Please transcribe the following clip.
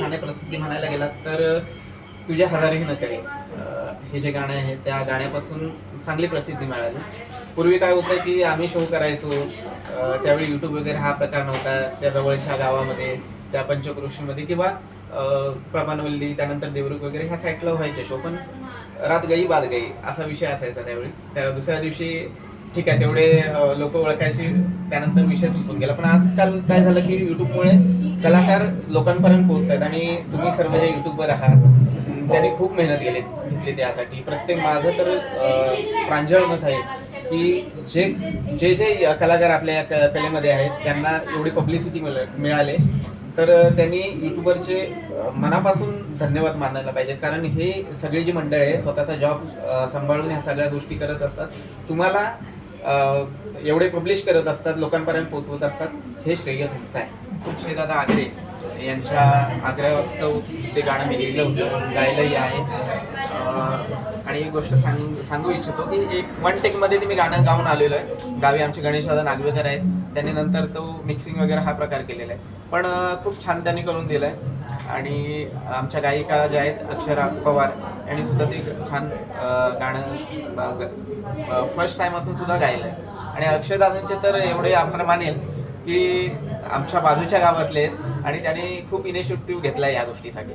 ठाणे प्रसिद्धी म्हणायला गेलात तर तुझे हजारही न करे हे जे गाणं आहे त्या गाण्यापासून चांगली प्रसिद्धी मिळाली. पूर्वी काय होतं की आम्ही शो करायचो, त्यावेळी यूट्यूब वगैरे हा प्रकार नव्हता. त्या जवळच्या गावामध्ये, त्या पंचक्रोशीमध्ये किंवा प्रमाणवल्ली, त्यानंतर देवरुख वगैरे ह्या साईडला व्हायचे शो. पण रात गई बात गई असा विषय असायचा त्यावेळी. त्या दुसऱ्या दिवशी ठीक आहे तेवढे लोक ओळखायची, त्यानंतर विषय संपून गेला. पण आजकाल काय झालं की युट्यूबमुळे कलाकार लोकांपर्यंत पोहोचतात आणि तुम्ही सर्व जे युट्यूबवर आहात त्यांनी खूप मेहनत घेतली त्यासाठी. प्रत्येक माझं तर प्रांजळ मत आहे की जे जे जे कलाकार आपल्या कलेमध्ये आहेत त्यांना एवढी पब्लिसिटी मिळाले तर त्यांनी युट्यूबरचे मनापासून धन्यवाद मानायला पाहिजे. कारण हे सगळी जी मंडळी आहे स्वतःचा जॉब सांभाळून ह्या सगळ्या गोष्टी करत असतात, तुम्हाला एवढे पब्लिश करत असतात, लोकांपर्यंत पोहोचवत असतात, हे श्रेय तुमचं आहे. अक्षयदादा आगरे यांच्या आग्रहास्तव ते गाणं मी लिहिलं होतं, गायलंही आहे. आणि एक गोष्ट सांगू इच्छितो की एक वन टेकमध्ये मी गाणं गाऊन आलेलो आहे. गावी आमचे गणेशदादा नागवेकर आहेत, त्यांनी नंतर तो मिक्सिंग वगैरे हा प्रकार केलेला आहे. पण खूप छान त्यांनी करून दिलं आहे. आणि आमच्या गायिका ज्या आहेत अक्षरा पवार यांनी सुद्धा ते छान गाणं फर्स्ट टाइम असून सुद्धा गायलं आहे. आणि अक्षयदादांचे तर एवढे आभार मानेल की आमच्या बाजूच्या गावातले आहेत आणि त्यांनी खूप इनिशिएटिव्ह घेतला या गोष्टीसाठी.